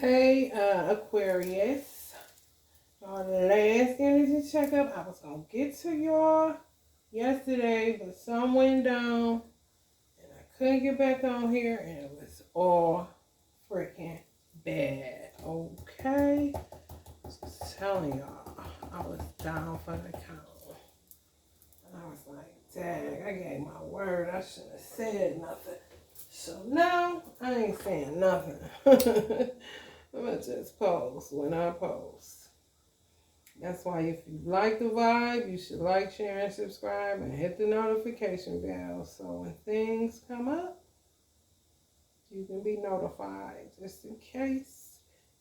Hey, Aquarius. Our last energy checkup. I was going to get to y'all yesterday, but some went down and I couldn't get back on here, and it was all freaking bad. Okay? Just telling y'all, I was down for the count. And I was like, dang, I gave my word. I shouldn't have said nothing. So now I ain't saying nothing. I'm gonna just post when I post. That's why if you like the vibe, you should like, share, and subscribe, and hit the notification bell so when things come up, you can be notified. Just in case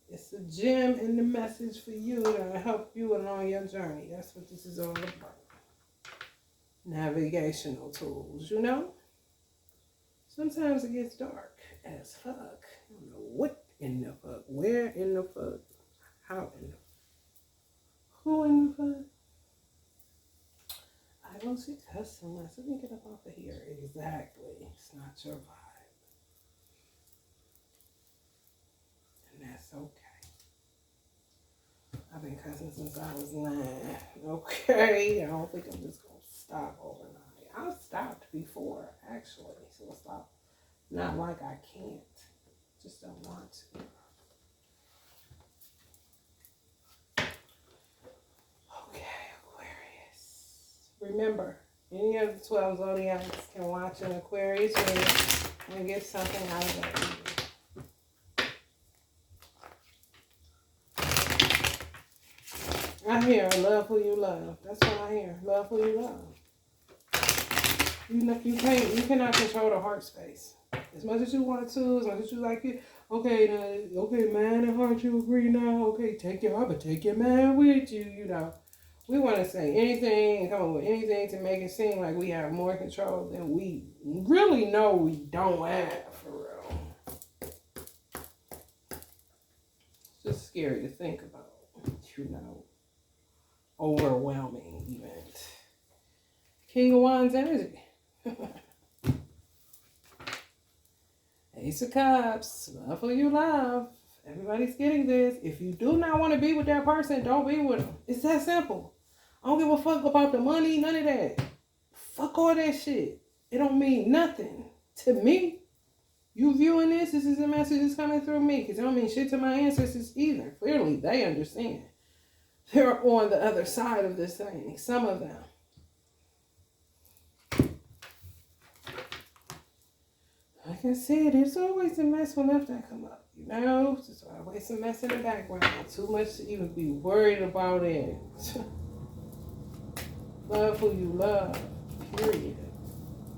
it's a gem in the message for you that'll help you along your journey. That's what this is all about. Navigational tools, you know? Sometimes it gets dark as fuck. I don't know what in the fuck, where in the fuck, how in the fuck, who in the fuck. I don't see customers. Let me get up off of here. Exactly. It's not your vibe. And that's okay. I've been cussing since I was 9. Okay. I don't think I'm just going to stop overnight. I've stopped before, actually. So I'll stop. Not like I can't. Just don't want to. Okay, Aquarius. Remember, any of the 12 zodiacs can watch an Aquarius reading and get something out of that reading. I hear love who you love. That's what I hear. Love who you love. You cannot control the heart space. As much as you want to, as much as you like it. Okay, now, okay, man and heart, you agree now. Okay, take your heart, but take your man with you. You know, we want to say anything and come up with anything to make it seem like we have more control than we really know we don't have, for real. It's just scary to think about, you know. Overwhelming event. King of Wands energy. Ace of Cups. Love who you love. Everybody's getting this. If you do not want to be with that person, don't be with them. It's that simple. I don't give a fuck about the money, none of that. Fuck all that shit. It don't mean nothing to me. You viewing this is a message that's coming through me, because it don't mean shit to my ancestors either. Clearly, they understand. They're on the other side of this thing. Some of them. Like I said, there's always a mess whenever that come up. You know, there's always a mess in the background. Too much to even be worried about it. Love who you love. Period.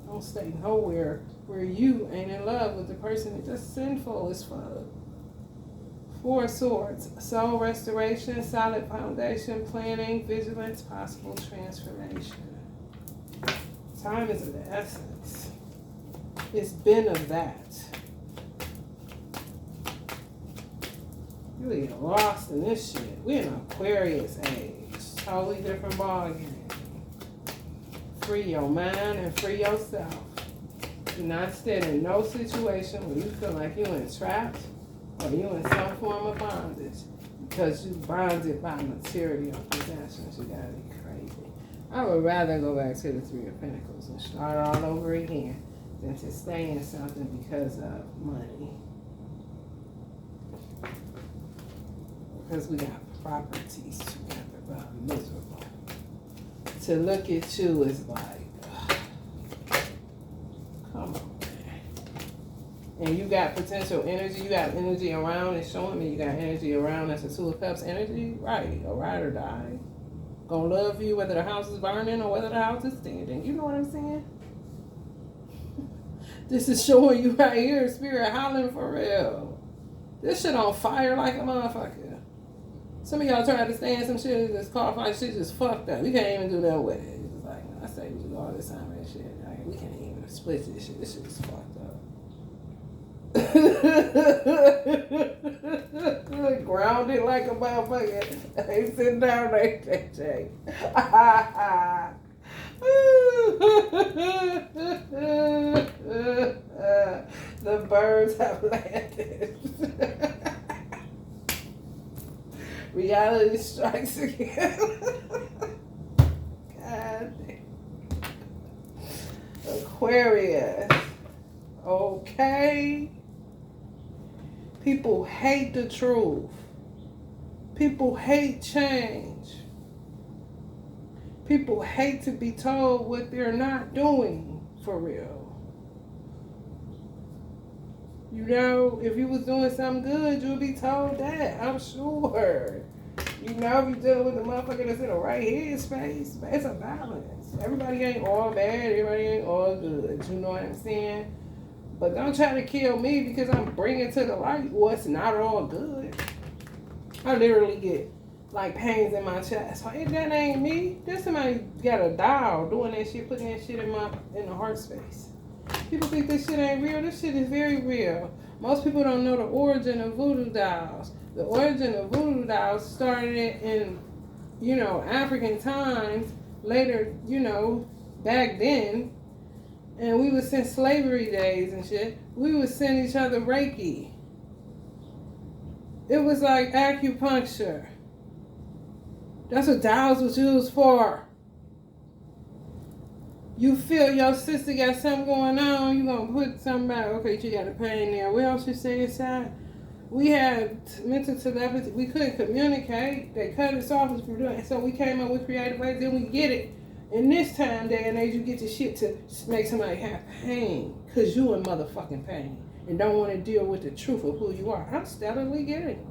Don't stay nowhere where you ain't in love with the person that's just sinful as fuck. 4 Swords. Soul restoration, solid foundation, planning, vigilance, possible transformation. Time is of the essence. It's been of that. You get lost in this shit. We're in Aquarius age. Totally different ballgame. Free your mind and free yourself. Do not stay in no situation where you feel like you're entrapped or you in some form of bondage because you bonded by material possessions. You gotta be crazy. I would rather go back to the 3 of Pentacles and start all over again than to stay in something because of money. Because we got properties together, but I'm miserable. To look at you is like, come on. And you got potential energy. You got energy around. It's showing me you got energy around. That's a 2 of Cups energy. Right. A ride or die. Gonna love you whether the house is burning or whether the house is standing. You know what I'm saying? This is showing you right here. Spirit hollering for real. This shit on fire like a motherfucker. Some of y'all try to stand some shit. This car fight shit just fucked up. We can't even do that with it. It's like, I say we do all this time and shit. Like, we can't even split this shit. This shit is fucked up. Grounded like a motherfucker. I ain't sitting down like that, Jay. The birds have landed. Reality strikes again. God. Aquarius. Okay. People hate the truth. People hate change. People hate to be told what they're not doing for real. You know, if you was doing something good, you'll be told that, I'm sure. You know, if you're dealing with a motherfucker that's in the right headspace, it's a balance. Everybody ain't all bad, everybody ain't all good. You know what I'm saying? But don't try to kill me because I'm bringing to the light what's not all good. I literally get like pains in my chest. That ain't me. There's somebody got a dial doing that shit, putting that shit in the heart space. People think this shit ain't real. This shit is very real. Most people don't know the origin of voodoo dolls. The origin of voodoo dolls started in, you know, African times. Later, you know, back then, and we was in slavery days and shit. We would send each other Reiki. It was like acupuncture. That's what dolls was used for. You feel your sister got something going on, you gonna put something back. Okay, she got a pain there. What else you say inside? We had mental telepathy. We couldn't communicate. They cut us off from doing it. So we came up with creative ways. Then we get it. In this time, day and age, you get your shit to make somebody have pain. Because you in motherfucking pain. And don't want to deal with the truth of who you are. I'm steadily getting it.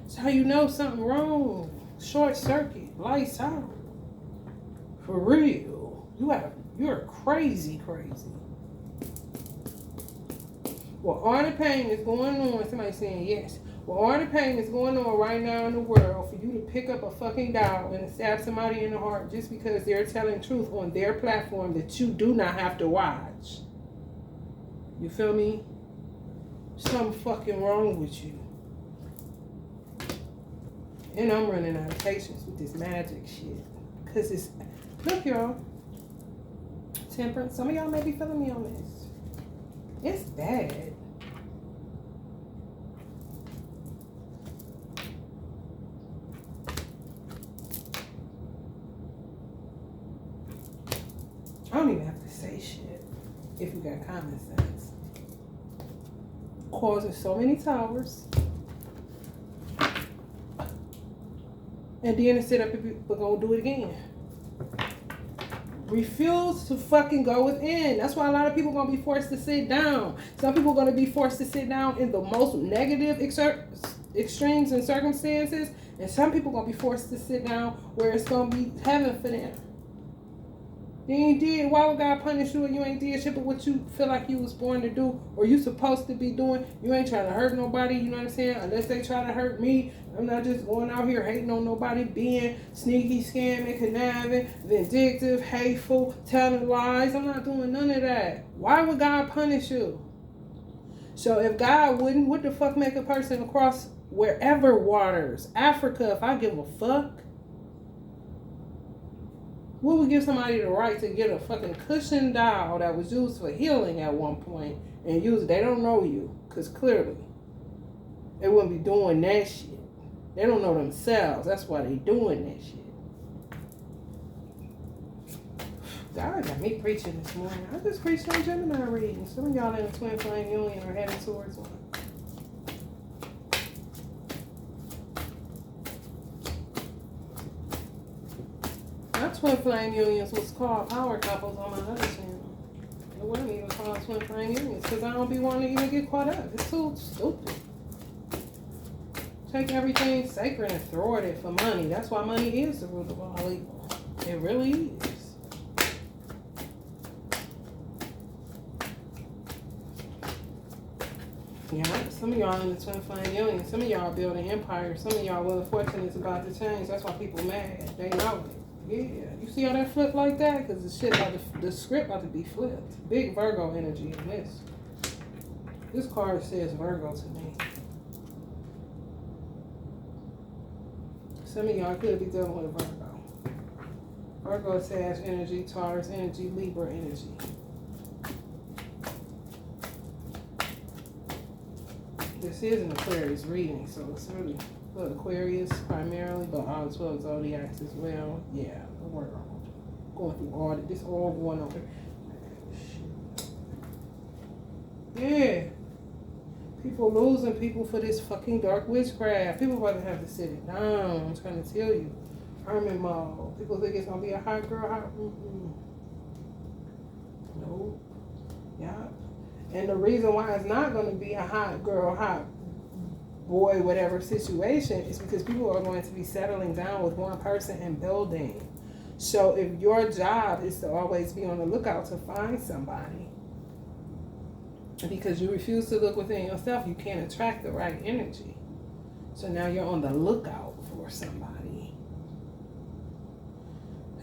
That's how you know something wrong. Short circuit. Lights out. For real. You're crazy. Well, all the pain is going on. Somebody saying yes. Well, all the pain is going on right now in the world for you to pick up a fucking dial and stab somebody in the heart just because they're telling truth on their platform that you do not have to watch. You feel me? Something fucking wrong with you. And I'm running out of patience with this magic shit. Because it's, look y'all, temperance. Some of y'all may be feeling me on this. It's bad. I don't even have to say shit if you got common sense. Causing so many towers. And then to sit up and we're gonna do it again. Refuse to fucking go within. That's why a lot of people are gonna be forced to sit down. Some people are gonna be forced to sit down in the most negative extremes and circumstances. And some people are gonna be forced to sit down where it's gonna be heaven for them. You ain't did. Why would God punish you and you ain't did shit but what you feel like you was born to do or you supposed to be doing? You ain't trying to hurt nobody, you know what I'm saying? Unless they try to hurt me. I'm not just going out here hating on nobody, being sneaky, scamming, conniving, vindictive, hateful, telling lies. I'm not doing none of that. Why would God punish you? So if God wouldn't, what the fuck make a person across wherever waters? Africa, if I give a fuck? What would give somebody the right to get a fucking cushion doll that was used for healing at one point and use it? They don't know you, because clearly they wouldn't be doing that shit. They don't know themselves. That's why they doing that shit. God got me preaching this morning. I just preached on Gemini reading. Some of y'all in a twin flame union are headed towards one. My twin flame unions was called power couples on my other channel. It wasn't even called twin flame unions because I don't be wanting to even get caught up. It's too stupid. Take everything sacred and throw it for money. That's why money is the root of all evil. It really is. Yeah, some of y'all in the twin flame union. Some of y'all building empires. Some of y'all, well, fortune is about to change. That's why people mad. They know it. Yeah, you see how that flip like that? Because the shit the script about to be flipped. Big Virgo energy in this. This card says Virgo to me. Some of y'all could be dealing with a Virgo. Virgo, Sag energy, Taurus energy, Libra energy. This is an Aquarius reading, so it's really But Aquarius primarily, but all 12 zodiacs as well. Yeah, the world. Going through all this, all going on. Yeah. People losing people for this fucking dark witchcraft. People about to have to sit it down. I'm trying to tell you. Hermit mode. People think it's gonna be a hot girl, hot. Nope. Yeah. And the reason why it's not gonna be a hot girl, hot boy, whatever situation is because people are going to be settling down with one person and building. So if your job is to always be on the lookout to find somebody, because you refuse to look within yourself, you can't attract the right energy. So now you're on the lookout for somebody.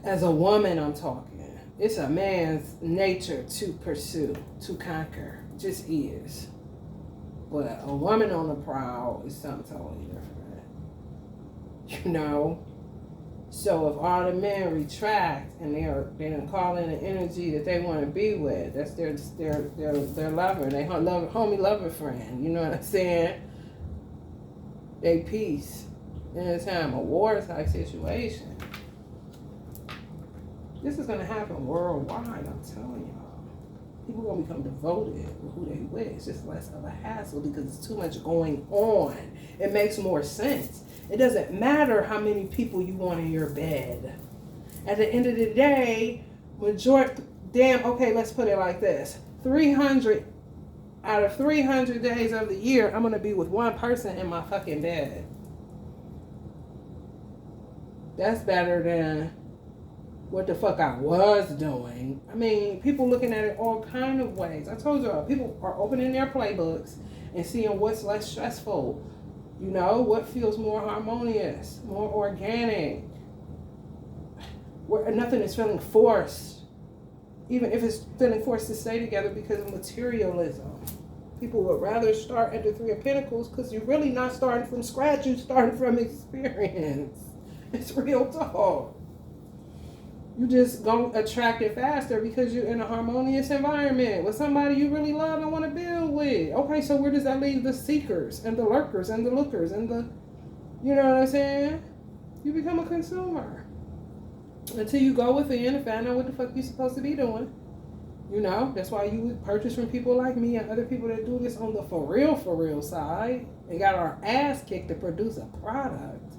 As a woman, I'm talking. It's a man's nature to pursue, to conquer. It just is. But a woman on the prowl is something totally different. You know? So if all the men retract and they're calling an energy that they want to be with, that's their lover, they homie lover friend, you know what I'm saying? They peace in a time of war type situation. This is gonna happen worldwide, I'm telling y'all. People gonna become devoted with who they with. It's just less of a hassle because it's too much going on. It makes more sense. It doesn't matter how many people you want in your bed. At the end of the day, okay, let's put it like this. 300 out of 300 days of the year, I'm going to be with one person in my fucking bed. That's better than what the fuck I was doing. I mean, people looking at it all kind of ways. I told y'all, people are opening their playbooks and seeing what's less stressful. You know, what feels more harmonious, more organic, where nothing is feeling forced, even if it's feeling forced to stay together because of materialism. People would rather start at the Three of Pentacles because you're really not starting from scratch, you're starting from experience. It's real talk. You just gonna attract it faster because you're in a harmonious environment with somebody you really love and want to build with. Okay, so where does that leave the seekers and the lurkers and the lookers and the, you know what I'm saying? You become a consumer until you go within and find out what the fuck you're supposed to be doing. You know, that's why you would purchase from people like me and other people that do this on the for real side and got our ass kicked to produce a product.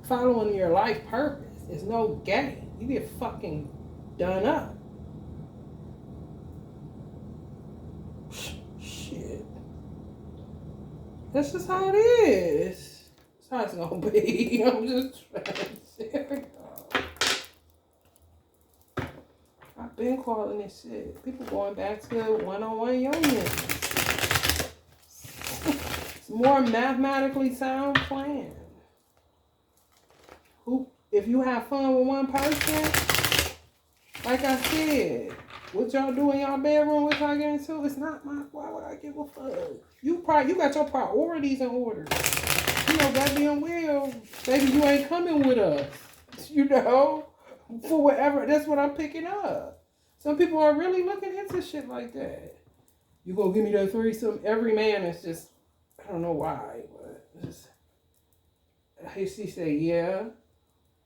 Following your life purpose. It's no game. You get fucking done up. Shit. That's just how it is. That's how it's gonna be. I'm just trying to share y'all. I've been calling this shit. People going back to one-on-one unions. It's more mathematically sound plan. If you have fun with one person, like I said, what y'all do in y'all bedroom, what y'all get into, it's not my, why would I give a fuck? You got your priorities in order. You know, goddamn well, baby, you ain't coming with us. You know, for whatever, that's what I'm picking up. Some people are really looking into shit like that. You gonna give me that threesome? Every man is just, I don't know why, but just, she say, yeah.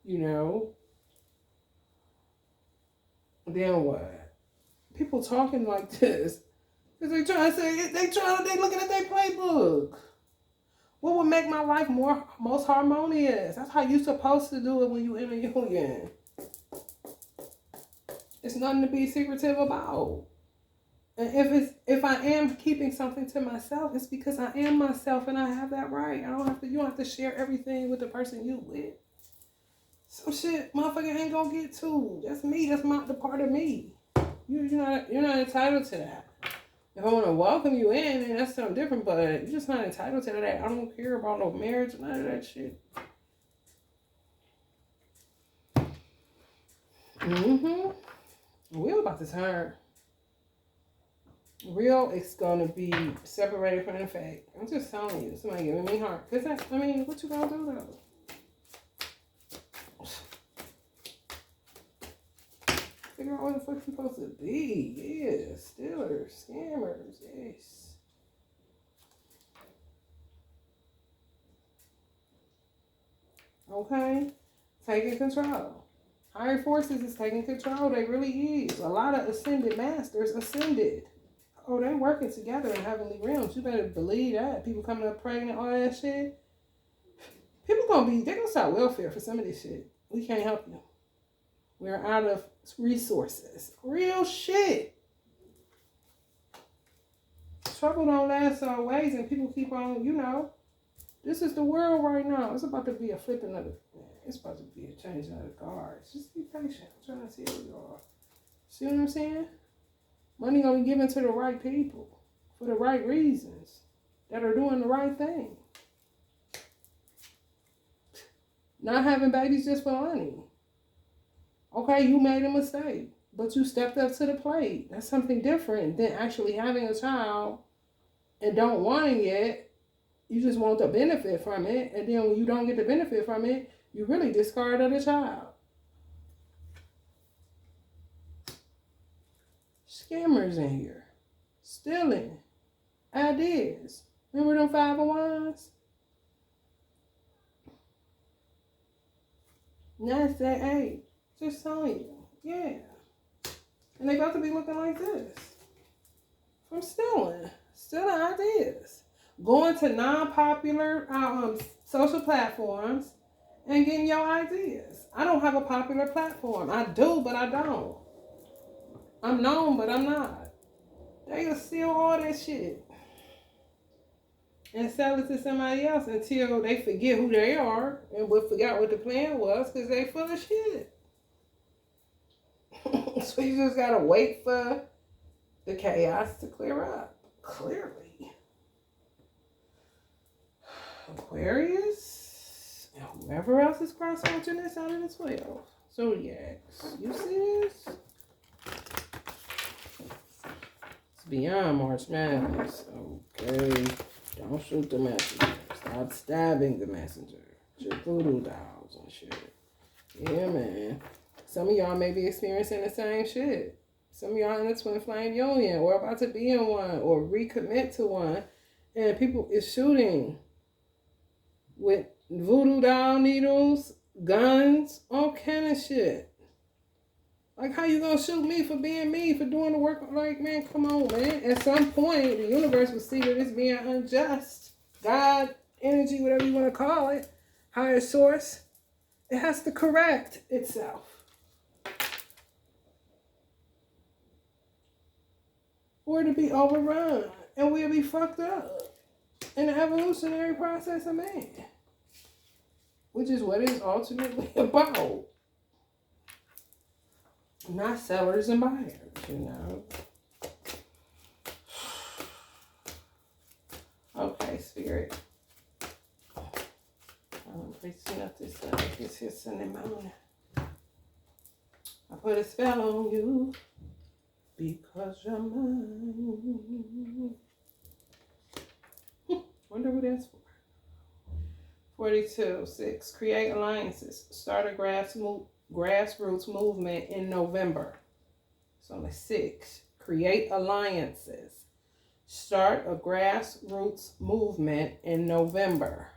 You know, then what? People talking like this because they looking at their playbook. What would make my life most harmonious? That's how you supposed to do it when you in a union. It's nothing to be secretive about. And if I am keeping something to myself, it's because I am myself and I have that right. You don't have to share everything with the person you with. Some shit motherfucker ain't gonna get to. That's me. That's the part of me. You're not entitled to that. If I want to welcome you in, then that's something different, but you're just not entitled to that. I don't care about no marriage, none of that shit. We're about to turn. Real is gonna be separated from the fake. I'm just telling you. Somebody giving me heart. Cause what you gonna do though? Figure out what the fuck you're supposed to be. Yeah, stealers, scammers, yes. Okay? Taking control. Higher forces is taking control. They really is. A lot of ascended masters ascended. Oh, they working together in heavenly realms. You better believe that. People coming up pregnant, all that shit. People they're gonna start welfare for some of this shit. We can't help you. We're out of resources. Real shit. Trouble don't last always, and people keep on, this is the world right now. It's about to be a flipping of the, it's about to be a changing of the guards. Just be patient. I'm trying to see where you are. See what I'm saying? Money gonna be given to the right people for the right reasons that are doing the right thing. Not having babies just for money. Okay, you made a mistake, but you stepped up to the plate. That's something different than actually having a child and don't wanting it. You just want the benefit from it, and then when you don't get the benefit from it, you really discarded the child. Scammers in here. Stealing ideas. Remember them 5 of Wands? NASDAQ 8. Just telling you. Yeah. And they about to be looking like this. From stealing. Stealing ideas. Going to non-popular social platforms and getting your ideas. I don't have a popular platform. I do, but I don't. I'm known, but I'm not. They'll steal all that shit and sell it to somebody else until they forget who they are and will forget what the plan was because they full of shit. So you just gotta wait for the chaos to clear up. Clearly. Aquarius and whoever else is cross-watching this out of the 12 zodiacs. You see this? It's beyond March Madness. Okay. Don't shoot the messenger. Stop stabbing the messenger. Your voodoo dolls and shit. Yeah, man. Some of y'all may be experiencing the same shit. Some of y'all in a twin flame union or about to be in one or recommit to one. And people is shooting with voodoo doll needles, guns, all kind of shit. Like, how you gonna shoot me for being me, for doing the work? Like, man, come on, man. At some point, the universe will see that it's being unjust. God, energy, whatever you want to call it, higher source, it has to correct itself. Or to be overrun, and we'll be fucked up in the evolutionary process of man, which is what it's ultimately about. Not sellers and buyers, Okay, Spirit. I'm preaching up this it's here Sunday morning. I put a spell on you because you're mine. Wonder who that's for. 42:6. Create alliances. Start a grassroots movement in November. So on the 6th, create alliances. Start a grassroots movement in November.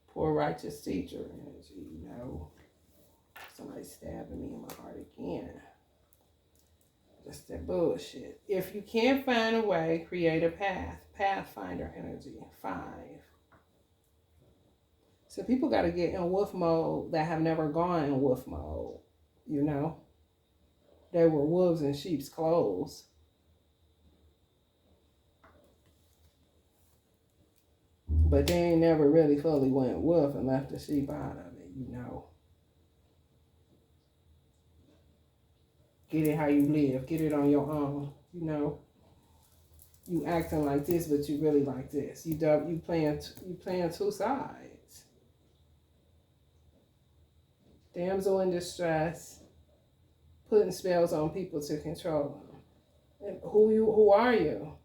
Poor righteous teacher energy, Somebody stabbing me in my heart again. Just that bullshit. If you can't find a way, create a path. Pathfinder energy. 5. So people got to get in wolf mode that have never gone in wolf mode, They were wolves in sheep's clothes. But they ain't never really fully went wolf and left the sheep out of it, Get it how you live. Get it on your own, You acting like this, but you really like this. You playing 2 sides. Damsel in distress, putting spells on people to control them. And who are you?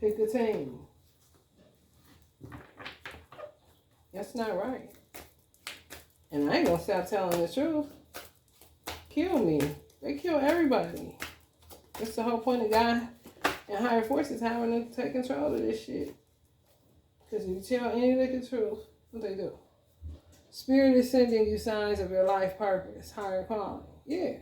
Pick a team. That's not right. And I ain't gonna stop telling the truth. Kill me. They kill everybody. That's the whole point of God and higher forces having to take control of this shit. Because if you tell any liquid truth, what they do? Spirit is sending you signs of your life purpose, higher calling. Yeah.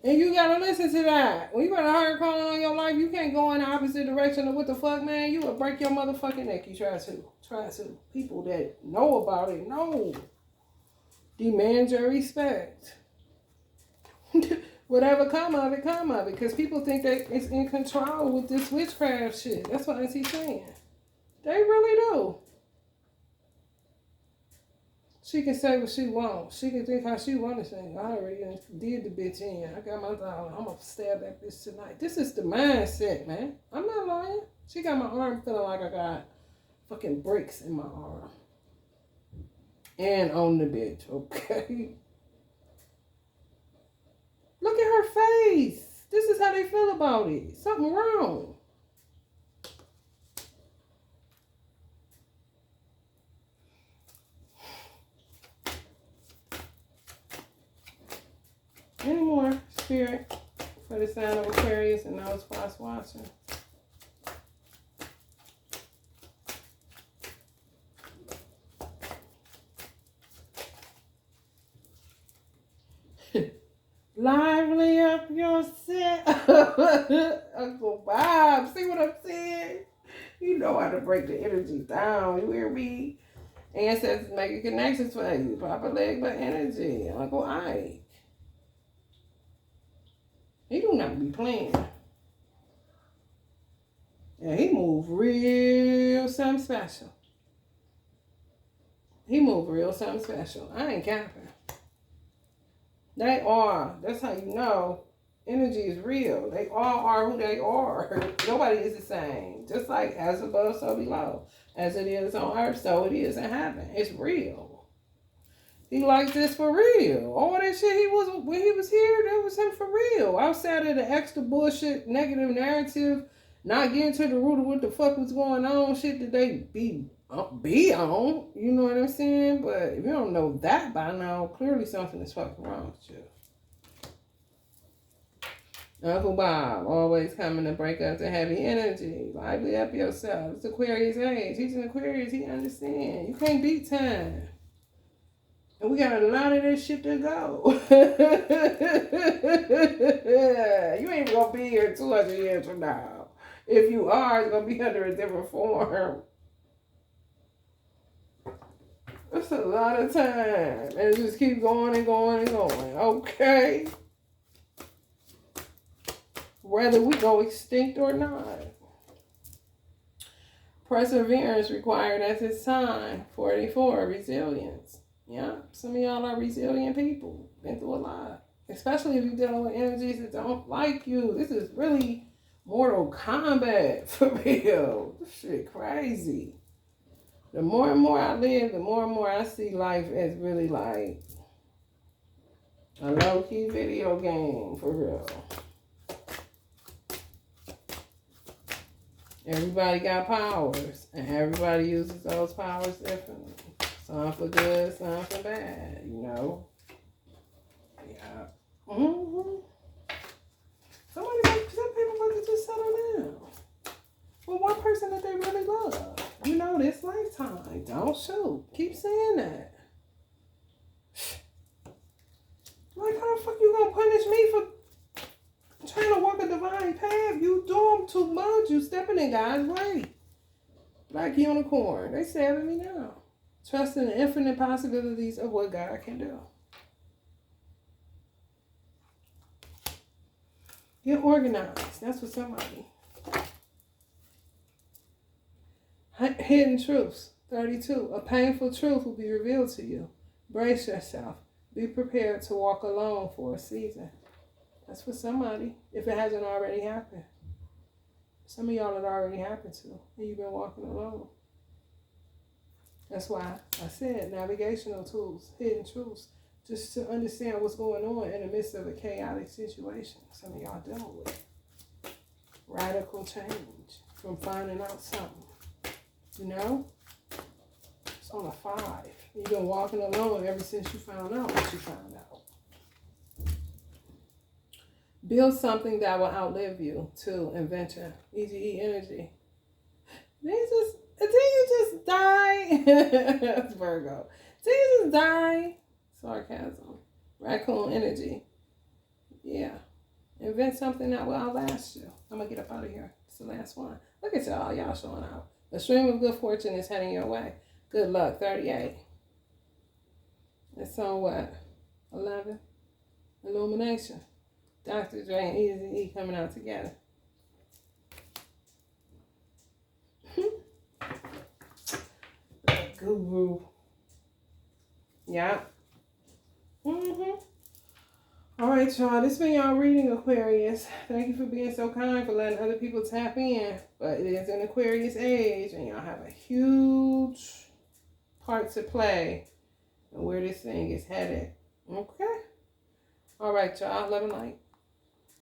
And you gotta listen to that. When you got a higher calling on your life, you can't go in the opposite direction of what the fuck, man. You will break your motherfucking neck. You try to. Try to. People that know about it, know. Demand your respect. Whatever come of it, come of it. Because people think that it's in control with this witchcraft shit. That's what I see saying. They really do. She can say what she wants. She can think how she wants to think. I already did the bitch in. I got my dollar. I'm going to stab that bitch tonight. This is the mindset, man. I'm not lying. She got my arm feeling like I got fucking bricks in my arm. And on the bitch, okay? Look at her face. This is how they feel about it. Something wrong. Any more, Spirit, for the sign of Aquarius and those spots watching? Lively up yourself. Uncle Bob, see what I'm saying? You know how to break the energy down. You hear me? Ancestors making connections for you. Papa leg but energy. Uncle Ike. He do not be playing. Yeah, he move real something special. He move real something special. I ain't capping. They are. That's how you know energy is real. They all are who they are. Nobody is the same. Just like as above, so below. As it is on earth, so it is in heaven. It's real. He like this for real. All that shit he was when he was here, that was him for real. Outside of the extra bullshit, negative narrative, not getting to the root of what the fuck was going on, shit that they be on. You know what I'm saying? But if you don't know that by now, clearly something is fucking wrong with you. Uncle Bob, always coming to break up the heavy energy. Lively up yourself. It's Aquarius age. He's an Aquarius. He understands. You can't beat time. And we got a lot of this shit to go. You ain't going to be here 200 years from now. If you are, it's going to be under a different form. That's a lot of time. And it just keep going and going and going. Okay? Whether we go extinct or not. Perseverance required at this time. 44, resilience. Yeah, some of y'all are resilient people. Been through a lot. Especially if you're dealing with energies that don't like you. This is really Mortal Kombat for real. This shit crazy. The more and more I live, the more and more I see life as really like a low-key video game for real. Everybody got powers, and everybody uses those powers differently. Some for good, some for bad, you know? Yeah. Mm-hmm. Some people want to just settle down. Well, one person that they really love. You know, this lifetime. Don't shoot. Keep saying that. Like, how the fuck you gonna punish me for trying to walk a divine path? You doing too much. You stepping in God's way. Black unicorn. They stabbing me now. Trusting the infinite possibilities of what God can do. Get organized. That's what somebody. Hidden truths. 32. A painful truth will be revealed to you. Brace yourself. Be prepared to walk alone for a season. That's for somebody, if it hasn't already happened. Some of y'all it already happened to, and you've been walking alone. That's why I said navigational tools, hidden truths, just to understand what's going on in the midst of a chaotic situation. Some of y'all dealing with radical change from finding out something. You know? It's on a 5. You've been walking alone ever since you found out what you found out. Build something that will outlive you, too. Invention. EGE energy. It's Until you just die. That's Virgo. Until you just die. Sarcasm. Raccoon energy. Yeah. Invent something that will outlast you. I'm going to get up out of here. It's the last one. Look at y'all. Y'all showing out. A stream of good fortune is heading your way. Good luck. 38. It's on what? 11. Illumination. Dr. Dre and Easy E coming out together. Guru. Yeah. All right, y'all. This been y'all reading, Aquarius. Thank you for being so kind, for letting other people tap in. But it is an Aquarius age, and y'all have a huge part to play in where this thing is headed. Okay? All right, y'all. Love and light.